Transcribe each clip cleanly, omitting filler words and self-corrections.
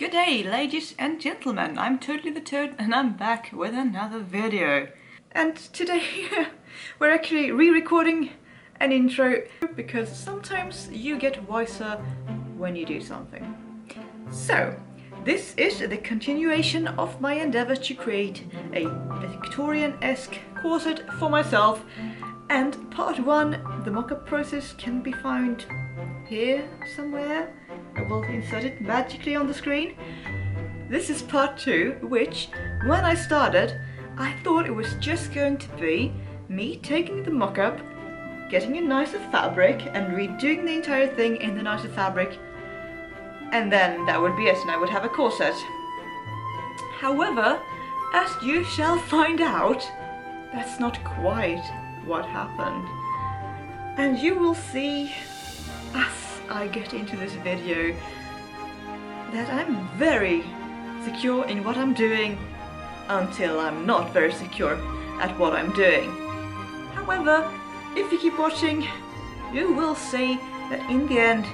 Good day, ladies and gentlemen, I'm Totally the Toad and I'm back with another video. And today we're actually re-recording an intro because sometimes you get wiser when you do something. So, this is the continuation of my endeavor to create a Victorian-esque corset for myself, and part 1, the mock-up process, can be found here somewhere. I will insert it magically on the screen. This is part 2, which, when I started, I thought it was just going to be me taking the mock-up, getting a nicer fabric and redoing the entire thing in the nicer fabric, and then that would be it and I would have a corset. However, as you shall find out, that's not quite what happened. And you will see as I get into this video that I'm very secure in what I'm doing until I'm not very secure at what I'm doing. However, if you keep watching, you will see that in the end,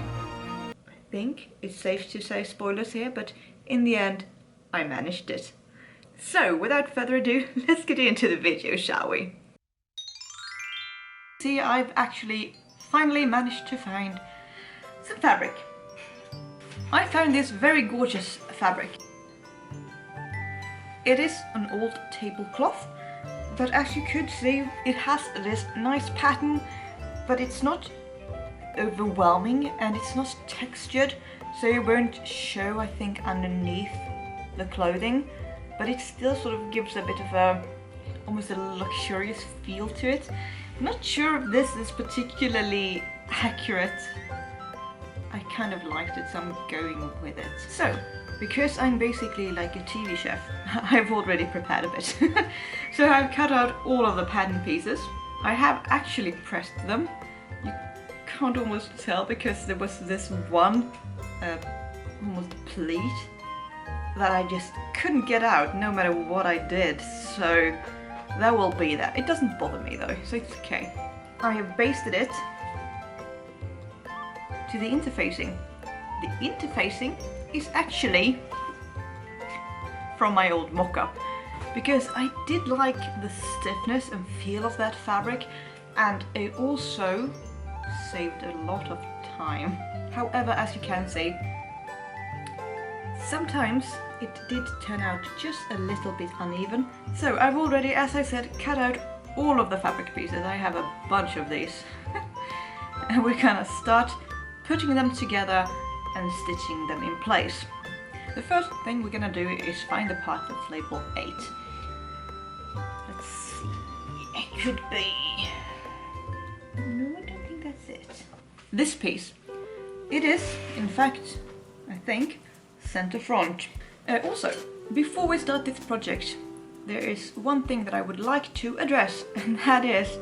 I think it's safe to say spoilers here, but in the end, I managed it. So, without further ado, let's get into the video, shall we? See, I've actually finally managed to find some fabric. I found this very gorgeous fabric. It is an old tablecloth, but as you could see, it has this nice pattern, but it's not overwhelming and it's not textured, so it won't show, I think, underneath the clothing, but it still sort of gives a bit of a almost a luxurious feel to it. I'm not sure if this is particularly accurate. I kind of liked it, so I'm going with it. So, because I'm basically like a TV chef, I've already prepared a bit. So I've cut out all of the pattern pieces. I have actually pressed them. You can't almost tell because there was this one almost pleat that I just couldn't get out no matter what I did. So that will be that. It doesn't bother me though, so it's okay. I have basted it to the interfacing. The interfacing is actually from my old mock-up, because I did like the stiffness and feel of that fabric, and it also saved a lot of time. However, as you can see, sometimes it did turn out just a little bit uneven. So I've already, as I said, cut out all of the fabric pieces. I have a bunch of these. And we're gonna start putting them together and stitching them in place. The first thing we're gonna do is find the part that's labeled 8. Let's see, it could be... No, I don't think that's it. This piece. It is, in fact, I think, center front. Also, before we start this project, there is one thing that I would like to address, and that is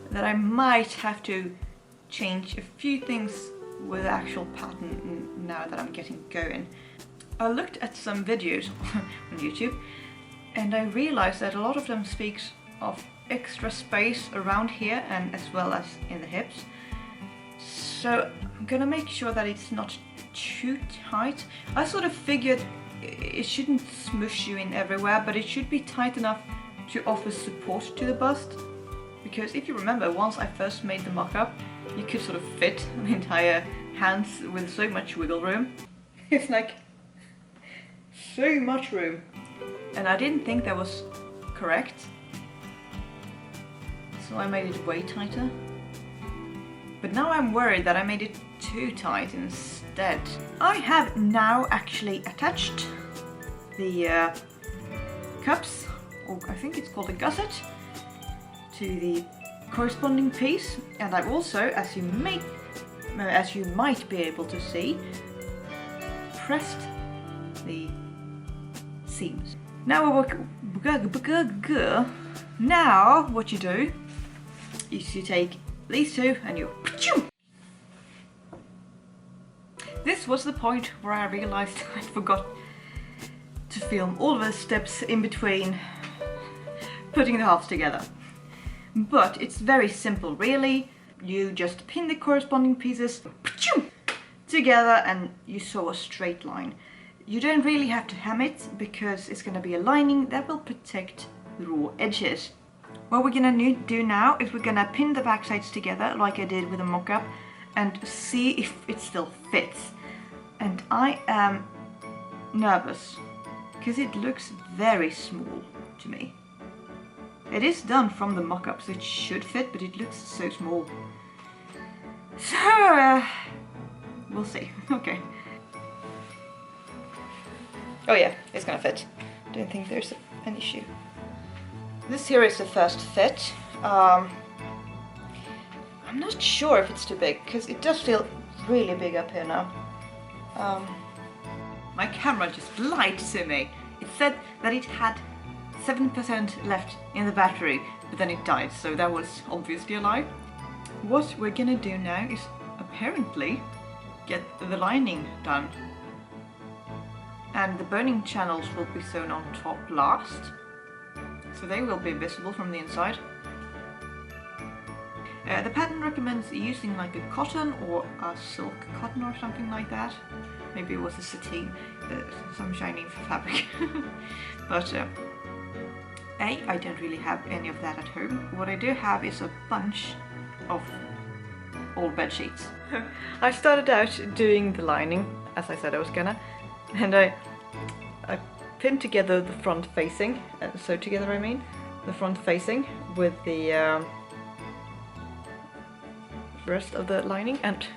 that I might have to change a few things with the actual pattern now that I'm getting going. I looked at some videos on YouTube and I realized that a lot of them speaks of extra space around here and as well as in the hips. So I'm gonna make sure that it's not too tight. I sort of figured it shouldn't smush you in everywhere, but it should be tight enough to offer support to the bust. Because if you remember, once I first made the mock-up, you could sort of fit the entire hands with so much wiggle room. It's like so much room. And I didn't think that was correct. So I made it way tighter. But now I'm worried that I made it too tight instead. I have now actually attached the cups, or I think it's called a gusset, to the corresponding piece, and I've also, as you might be able to see, pressed the seams. Now what you do is you take these two and you... This was the point where I realized I forgot to film all the steps in between putting the halves together. But it's very simple, really. You just pin the corresponding pieces together and you sew a straight line. you don't really have to hem it because it's gonna be a lining that will protect the raw edges. What we're gonna do now is we're gonna pin the back sides together like I did with the mock-up and see if it still fits. And I am nervous because it looks very small to me. It is done from the mock-up, so it should fit, but it looks so small. So, we'll see. Okay. Oh yeah, it's gonna fit. Don't think there's an issue. This here is the first fit. I'm not sure if it's too big, because it does feel really big up here now. My camera just lied to me. It said that it had 7% left in the battery, but then it died, so that was obviously a lie. What we're gonna do now is apparently get the lining done. And the boning channels will be sewn on top last, so they will be visible from the inside. The pattern recommends using like a cotton or a silk cotton or something like that. Maybe it was a sateen, some shiny fabric. But I don't really have any of that at home. What I do have is a bunch of old bed sheets. I started out doing the lining, as I said I was gonna, and I pinned together the front facing, sewed together I mean, the front facing with the rest of the lining, and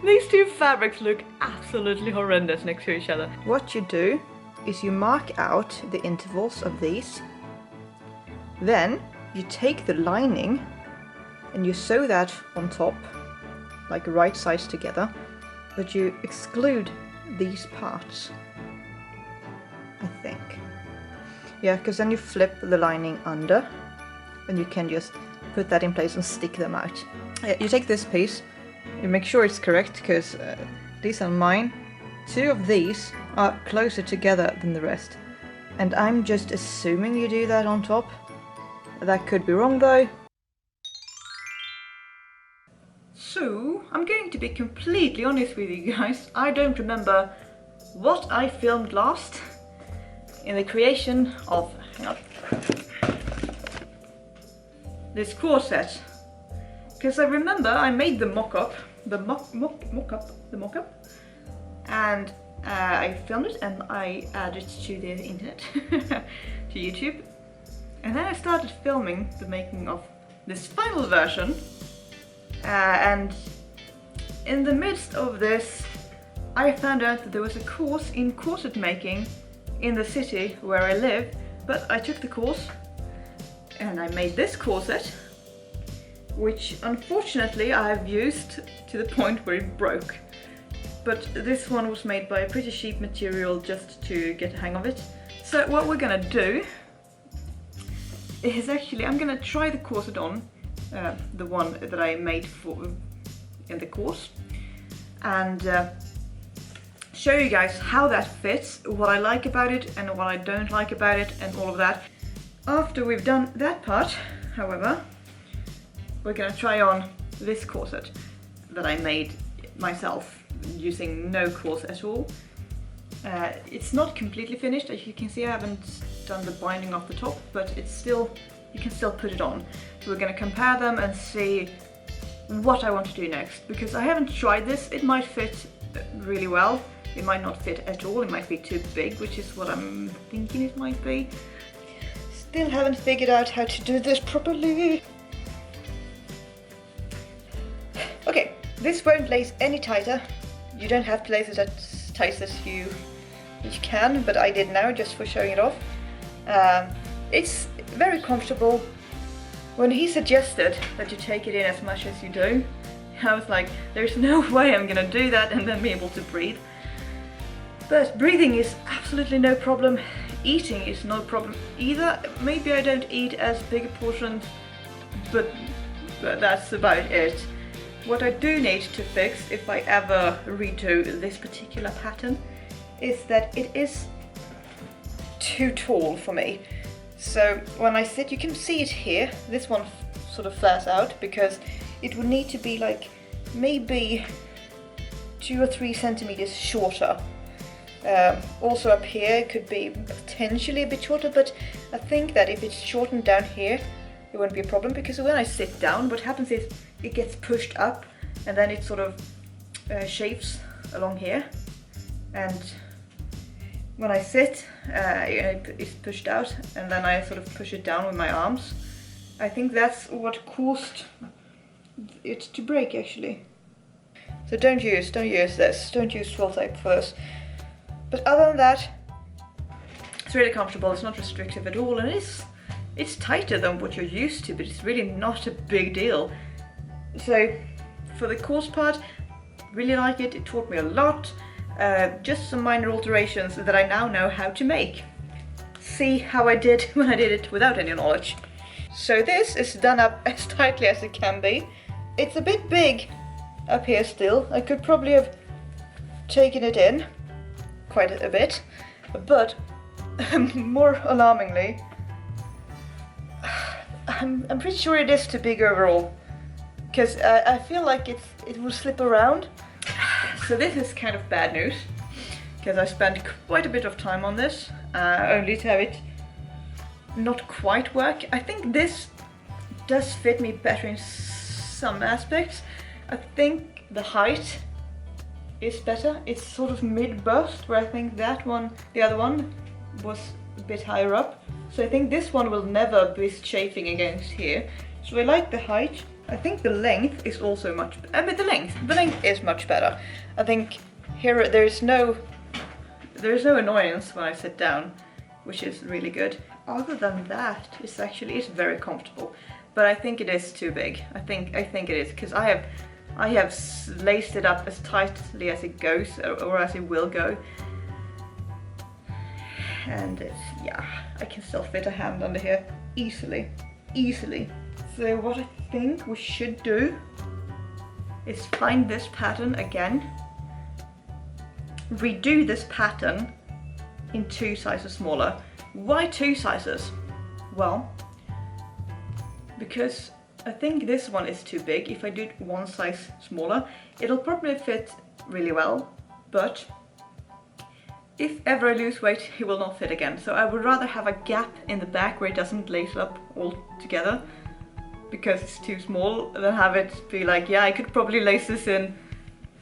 these two fabrics look absolutely horrendous next to each other. What you do is you mark out the intervals of these, then you take the lining and you sew that on top, like right sides together, but you exclude these parts, I think. Yeah, because then you flip the lining under and you can just put that in place and stick them out. You take this piece, you make sure it's correct, because these are mine. Two of these are closer together than the rest, and I'm just assuming you do that on top. That could be wrong though. So, I'm going to be completely honest with you guys. I don't remember what I filmed last in the creation of, hang on, this corset. Because I remember I made the mock-up, and I filmed it and I added it to the internet, to YouTube. And then I started filming the making of this final version, and in the midst of this I found out that there was a course in corset making in the city where I live, but I took the course and I made this corset, which unfortunately I have used to the point where it broke. But this one was made by a pretty cheap material just to get a hang of it. So what we're gonna do is actually, I'm gonna try the corset on, the one that I made in the course, and show you guys how that fits, what I like about it and what I don't like about it and all of that. After we've done that part, however, we're gonna try on this corset that I made myself using no corset at all. It's not completely finished, as you can see. I haven't done the binding off the top, but it's still, you can still put it on. So we're gonna compare them and see what I want to do next, because I haven't tried this. It might fit really well, it might not fit at all, it might be too big, which is what I'm thinking it might be. Still haven't figured out how to do this properly. Okay, this won't lace any tighter. You don't have to lace it as tight as you can, but I did now just for showing it off. It's very comfortable. When he suggested that you take it in as much as you do, I was like, there's no way I'm gonna do that and then be able to breathe. But breathing is absolutely no problem. Eating is no problem either. Maybe I don't eat as big a portions, but that's about it. What I do need to fix, if I ever redo this particular pattern, is that it is too tall for me. So when I sit, you can see it here, this one sort of flares out, because it would need to be like maybe 2 or 3 centimeters shorter. Also up here it could be potentially a bit shorter, but I think that if it's shortened down here it won't be a problem, because when I sit down what happens is it gets pushed up and then it sort of shaves along here, and when I sit it's pushed out and then I sort of push it down with my arms. I think that's what caused it to break actually. So don't use this, don't use twill tape for this. But other than that, it's really comfortable, it's not restrictive at all, and it's tighter than what you're used to, but it's really not a big deal. So for the course part, really like it, it taught me a lot. Just some minor alterations that I now know how to make. See how I did when I did it without any knowledge. So this is done up as tightly as it can be. It's a bit big up here still. I could probably have taken it in quite a bit, but more alarmingly, I'm pretty sure it is too big overall, because I feel like it will slip around. So this is kind of bad news, because I spent quite a bit of time on this, only to have it not quite work. I think this does fit me better in some aspects. I think the height is better. It's sort of mid-bust, where I think that one, the other one, was a bit higher up. So I think this one will never be chafing against here. So I like the height. I think the length is also much, but the length is much better. I think here there's no annoyance when I sit down, which is really good. Other than that, it's very comfortable, but I think it is too big. I think it is, because I have laced it up as tightly as it goes, or as it will go, and I can still fit a hand under here easily. So what I think we should do is find this pattern again, redo this pattern in 2 sizes smaller. Why 2 sizes? Well, because I think this one is too big. If I do it 1 size smaller, it'll probably fit really well, but if ever I lose weight, it will not fit again. So I would rather have a gap in the back where it doesn't lace up all together, because it's too small, than have it be like, yeah, I could probably lace this in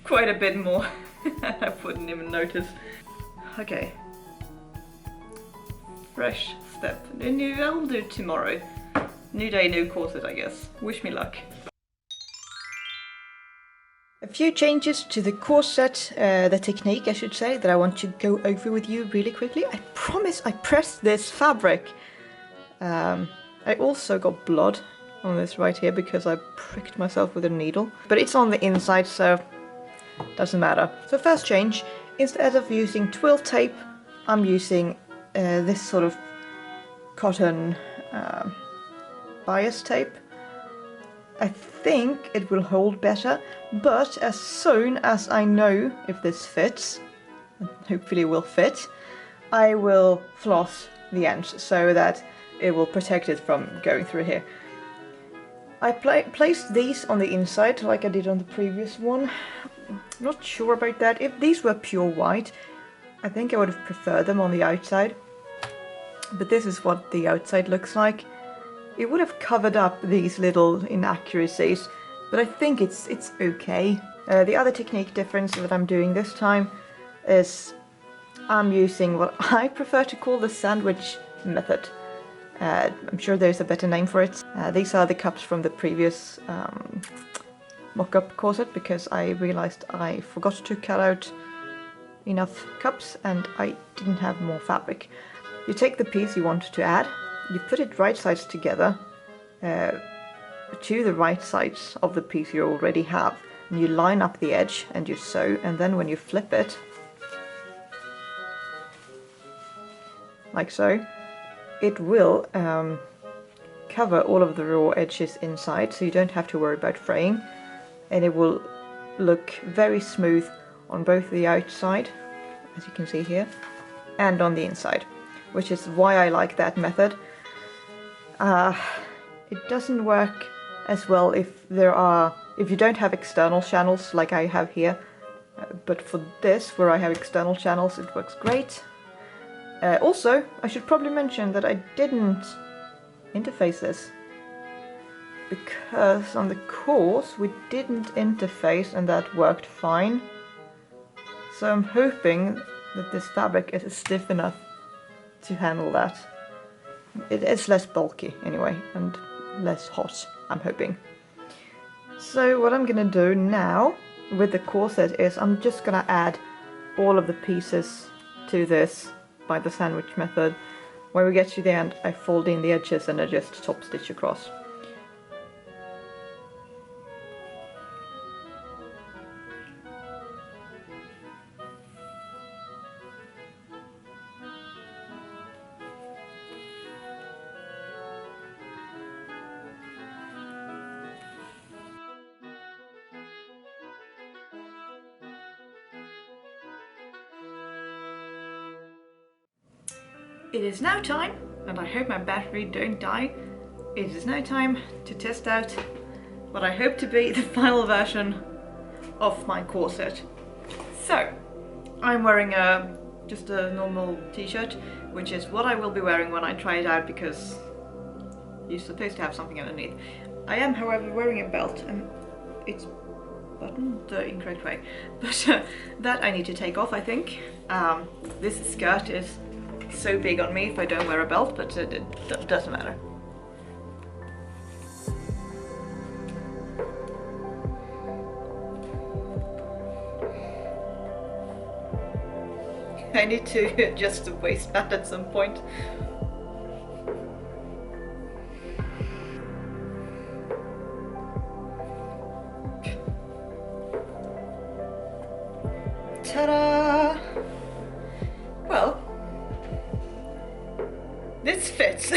quite a bit more. I wouldn't even notice. Okay. Fresh step. I'll do it tomorrow. New day, new corset, I guess. Wish me luck. A few changes to the corset, the technique I should say, that I want to go over with you really quickly. I promise I pressed this fabric. I also got blood on this right here because I pricked myself with a needle. But it's on the inside, so doesn't matter. So first change, instead of using twill tape, I'm using this sort of cotton bias tape. I think it will hold better, but as soon as I know if this fits, and hopefully it will fit, I will floss the ends so that it will protect it from going through here. I placed these on the inside like I did on the previous one. I'm not sure about that. If these were pure white, I think I would have preferred them on the outside. But this is what the outside looks like. It would have covered up these little inaccuracies, but I think it's okay. The other technique difference that I'm doing this time is I'm using what I prefer to call the sandwich method. I'm sure there's a better name for it. These are the cups from the previous mock-up corset, because I realized I forgot to cut out enough cups and I didn't have more fabric. You take the piece you want to add, you put it right sides together to the right sides of the piece you already have, and you line up the edge and you sew, and then when you flip it, like so, it will cover all of the raw edges inside, so you don't have to worry about fraying, and it will look very smooth on both the outside, as you can see here, and on the inside, which is why I like that method. It doesn't work as well if you don't have external channels like I have here, but for this, where I have external channels, it works great. Also, I should probably mention that I didn't interface this, because on the course we didn't interface and that worked fine. So I'm hoping that this fabric is stiff enough to handle that. It's less bulky anyway, and less hot, I'm hoping. So what I'm gonna do now with the corset is I'm just gonna add all of the pieces to this by the sandwich method. When we get to the end, I fold in the edges and I just top stitch across. It is now time, and I hope my battery don't die, it is now time to test out what I hope to be the final version of my corset. So, I'm wearing just a normal t-shirt, which is what I will be wearing when I try it out, because you're supposed to have something underneath. I am, however, wearing a belt, and it's buttoned the incorrect way, but that I need to take off, I think. This skirt is so big on me if I don't wear a belt, but it doesn't matter. I need to adjust the waistband at some point. Ta-da! Well, this fits.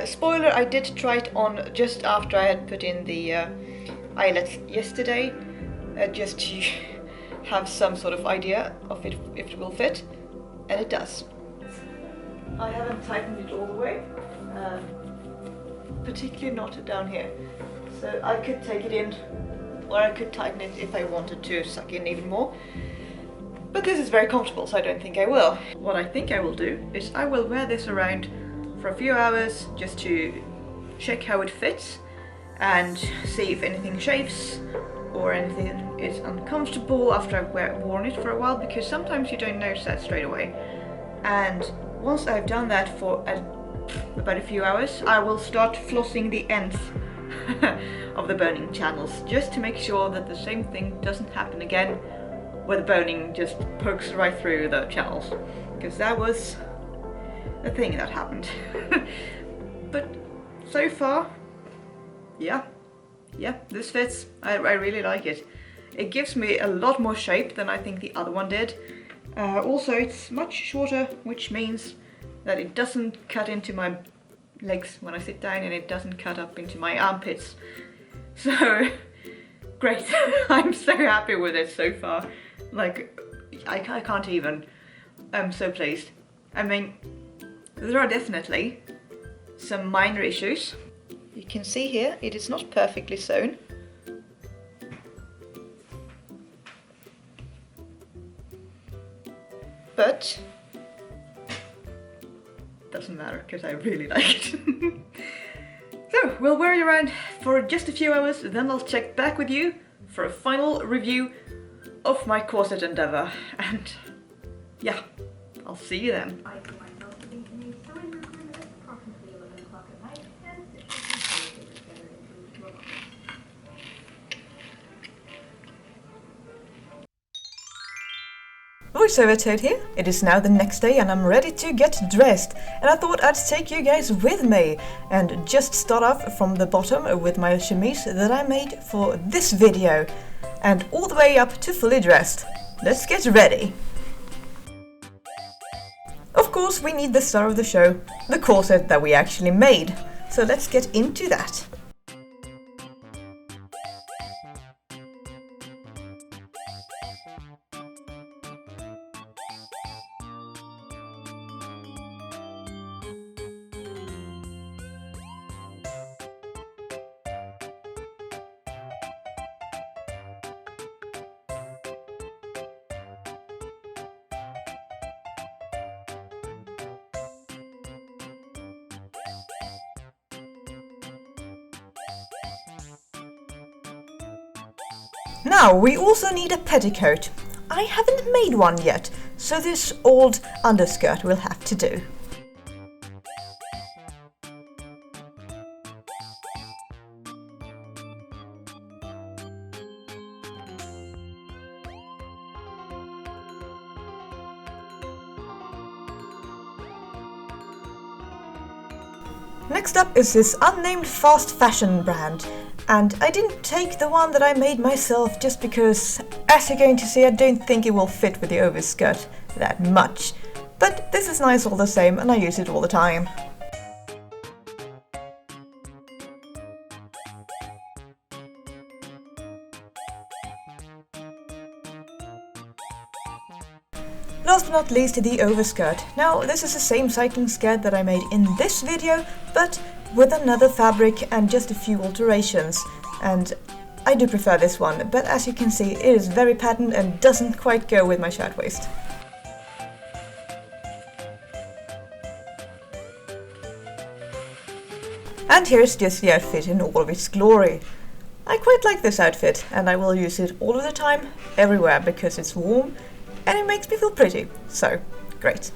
Spoiler, I did try it on just after I had put in the eyelets yesterday, just to have some sort of idea of if it will fit, and it does. I haven't tightened it all the way, particularly not down here, so I could take it in, or I could tighten it if I wanted to suck in even more. But this is very comfortable, so I don't think I will. What I think I will do is I will wear this around for a few hours just to check how it fits and see if anything chafes or anything is uncomfortable after I've worn it for a while, because sometimes you don't notice that straight away. And once I've done that for about a few hours, I will start flossing the ends of the boning channels, just to make sure that the same thing doesn't happen again, where the boning just pokes right through the channels, because that was a thing that happened. But so far, yeah, this fits. I really like it. It gives me a lot more shape than I think the other one did. Also, it's much shorter, which means that it doesn't cut into my legs when I sit down, and it doesn't cut up into my armpits. So, great. I'm so happy with it so far. Like, I can't even. I'm so pleased. I mean, there are definitely some minor issues. You can see here, it is not perfectly sewn. But doesn't matter, because I really like it. So, we'll wear it around for just a few hours, then I'll check back with you for a final review of my corset endeavour, and yeah, I'll see you then. Voiceover Toad here. It is now the next day and I'm ready to get dressed, and I thought I'd take you guys with me and just start off from the bottom with my chemise that I made for this video, and all the way up to fully dressed. Let's get ready! Of course, we need the star of the show, the corset that we actually made, so let's get into that. Now we also need a petticoat. I haven't made one yet, so this old underskirt will have to do. Next up is this unnamed fast fashion brand, and I didn't take the one that I made myself just because, as you're going to see, I don't think it will fit with the overskirt that much. But this is nice all the same, and I use it all the time. Last but not least, the overskirt. Now, this is the same cycling skirt that I made in this video, but with another fabric and just a few alterations. And I do prefer this one, but as you can see, it is very patterned and doesn't quite go with my shirtwaist. And here's just the outfit in all of its glory. I quite like this outfit, and I will use it all of the time, everywhere, because it's warm and it makes me feel pretty, so great.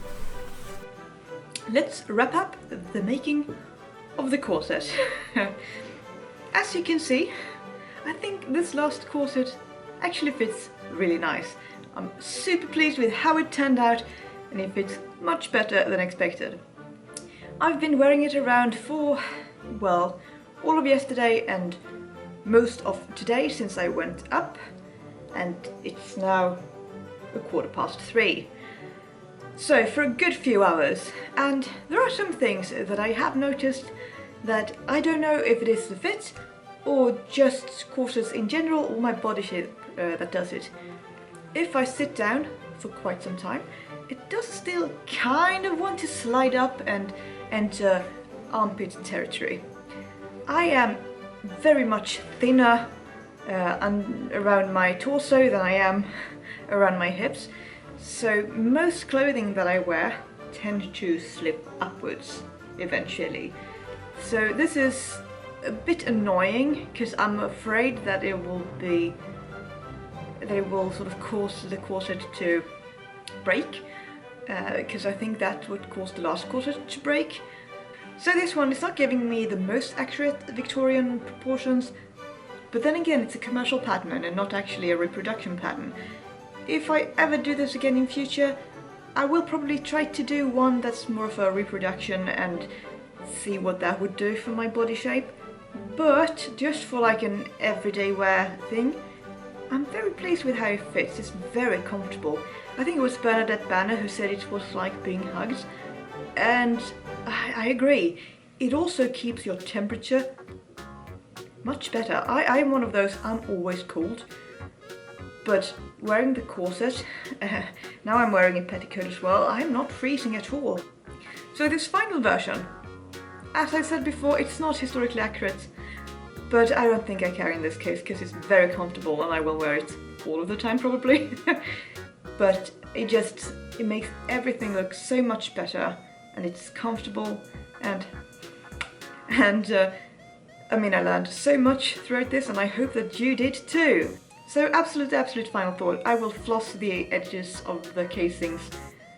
Let's wrap up the making of the corset. As you can see, I think this last corset actually fits really nice. I'm super pleased with how it turned out, and it fits much better than expected. I've been wearing it around for, well, all of yesterday and most of today since I went up, and it's now 3:15. So for a good few hours, and there are some things that I have noticed that I don't know if it is the fit or just corsets in general or my body shape that does it. If I sit down for quite some time, it does still kind of want to slide up and enter armpit territory. I am very much thinner around my torso than I am around my hips, so most clothing that I wear tend to slip upwards eventually. So this is a bit annoying because I'm afraid that it will sort of cause the corset to break, because I think that would cause the last corset to break. So this one is not giving me the most accurate Victorian proportions, but then again it's a commercial pattern and not actually a reproduction pattern. If I ever do this again in future, I will probably try to do one that's more of a reproduction and see what that would do for my body shape. But just for like an everyday wear thing, I'm very pleased with how it fits. It's very comfortable. I think it was Bernadette Banner who said it was like being hugged, and I agree. It also keeps your temperature much better. I am one of those, I'm always cold, but wearing the corset, now I'm wearing a petticoat as well, I'm not freezing at all. So this final version, as I said before, it's not historically accurate, but I don't think I care in this case because it's very comfortable and I will wear it all of the time probably. But it makes everything look so much better, and it's comfortable, and I mean, I learned so much throughout this, and I hope that you did too. So absolute final thought, I will floss the edges of the casings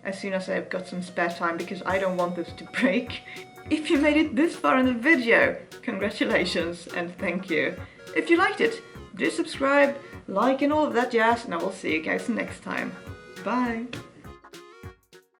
as soon as I've got some spare time, because I don't want this to break. If you made it this far in the video, congratulations and thank you. If you liked it, do subscribe, like and all of that jazz, and I will see you guys next time. Bye!